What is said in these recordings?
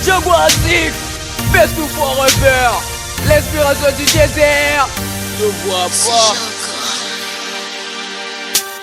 Jaguar-Zig, fais tout forever, l'inspiration du désert. Je vois pas.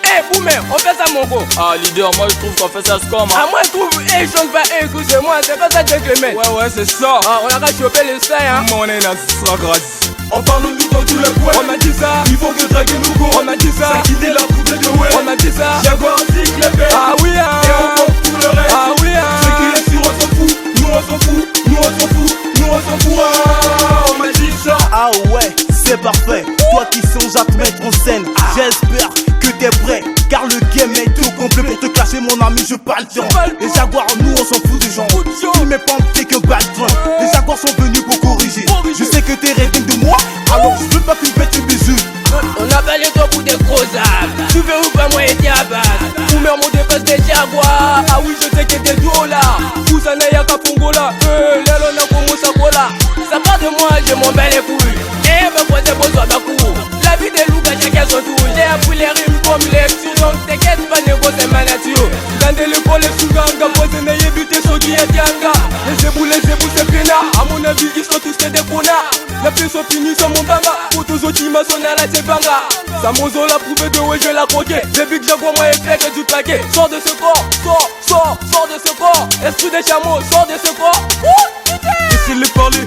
Eh, Boomer, on fait ça, mon gros. Ah, leader, moi je trouve qu'on fait ça comme. Ah, moi je trouve, eh, chose va écouter moi, c'est pas ça, gentleman. Ouais, c'est ça. Ah, on a qu'à choper le sein, hein. Mon est là, ce sera grâce. On parle nous dans tous les coins. On a dit ça. Il faut que draguer nous go. On a dit ça. Ça quitter la poupée de ouais. On a dit ça. Jaguar-Zig, les bêtes. Ah oui, hein. Et on compte tout le reste. Ah oui, hein. Ce qui est sûr, on s'en fout. Nous on s'en fout. Nous on s'en fout. Nous on s'en fout. Ah, on m'a dit ça. Ah ouais, c'est parfait. Toi qui songes à te mettre en scène, j'espère que t'es prêt. Car le game est tout complet pour te classer, mon ami, je pas le temps. Les jaguars, nous on s'en fout des gens. Tu m'es pas t'es que bâton. Les jaguars sont venus pour corriger. Je sais que t'es rêvé de moi, alors je veux pas que tu pètes une bisou. On a pas les toi pour des gros âmes. Tu veux ou pas, moi et à base. Ou même on dépasse des jaguars. Ah oui, je sais que t'es dos là. Où ça n'a y'a qu'à Pongola. Là, on a commencé à cola. Ça part de moi, je m'en bats les couilles. Eh, ben, quoi, c'est besoin d'un coup. La vie des loups, chacun son tour. J'ai appris les rimes comme les lectures. Donc, t'inquiète pas, négocier ma nature. Dans des l'école, les sous-ganga. Posé, n'ayez buté, so qui est yanga. Les éboules, c'est pena. À mon avis, ils sont tous des connards. La pièce sont finis sur mon banga. Pour tous autres, ils m'ont sonné à la banga. Ça m'ose l'a prouvé de ouais, je l'ai croqué. Depuis que j'envoie moi et que du paquet. Sors de ce corps, sors de ce corps. Esprit des chameaux, sors de ce corps. Laissez-les parler,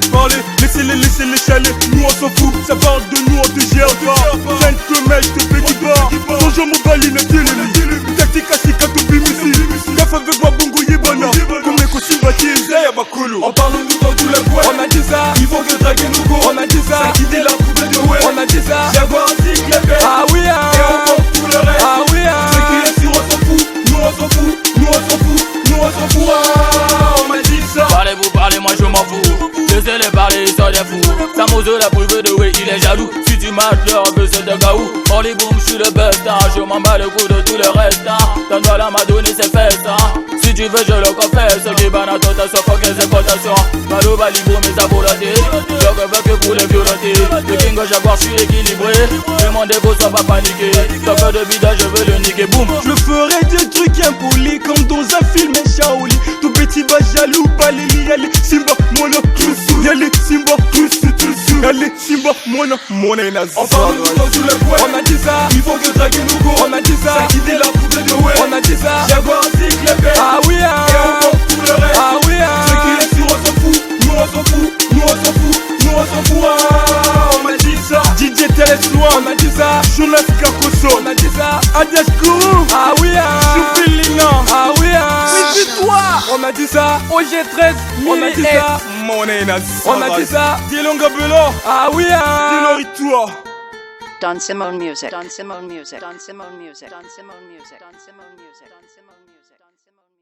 laissez-les chaler. Nous on s'en fout, ça parle de nous, on te gère pas. 5 mètres, je te fais du bar. Bonjour mon baline, dis-le. Tactique à Sika, tout bimisi. Gaffe avec ma bongo yébana. Comme les costumes bâtis, y'a ma colo. On parle nous dans tous les coins. On a dit ça. Il faut que draguer nous go. On a dit ça. Ça quitter la poupée de ouais. On a dit ça. Jaguar-Zig, les bêtes. Ah oui, hein. Et on compte tout le reste. Ah oui, hein. Ce qui est sûr, on s'en fout. Nous on s'en fout. Nous on s'en fout. Nous on s'en fout. Ah, on m'a dit ça. Parlez-vous, parlez, moi je m'en fous. Laissez-les parler, ils sont des fous. Samozo la prouvé de ouais, il est jaloux. Si tu matches leur veut, c'est de gaou. On les boum, je suis le best, hein. Je m'en bats le coup de tout le reste, hein. Donne-moi la m'a donné ses fesses, hein. Si tu veux, je le confesse. Qui banane, toi, ça fuck les exportations. Malo, balibo, mais sa volonté. Je veux que pour les violenter. Le king Jaguar, je suis équilibré. Mais mon dégo, soit pas paniqué. T'as peur de vidage, je veux le niquer, boum. Je ferai des trucs impolis comme dans un film Shaoli. Tout petit bas jaloux, baléli, allez Simba, mono, tous. Allez Simba, tous. Allez Simba, mono, naze. On parle nous dans tous les coins. On a dit ça. Il faut que draguer nous go. On a dit ça. Ça quitter la poupée de ouais. On a dit ça. Jaguar-Zig, les bêtes. Ah oui, hein. Et on compte tout le reste. Ah oui, hein. Ce qui est sûr, on s'en fout. Nous on s'en fout. Nous on s'en fout. Nous on s'en fout. Ah, on m'a dit ça. DJ Thérèse Loin, On a dit ça. Jonas Kakoso, On a dit ça. Adias Guru, Ah oui, hein. Choupilina. Ah oui, hein. Oui, dis-toi. On a dit ça. OG13. On a dit ça. Mon naze. On a dit ça. Dilonga Belo, Ah oui, hein. Diloritoire. Don Simone music. Don Simone music. Don Simone music. Don Simone music. Don Simone music. Don Simone music. Don Simone music.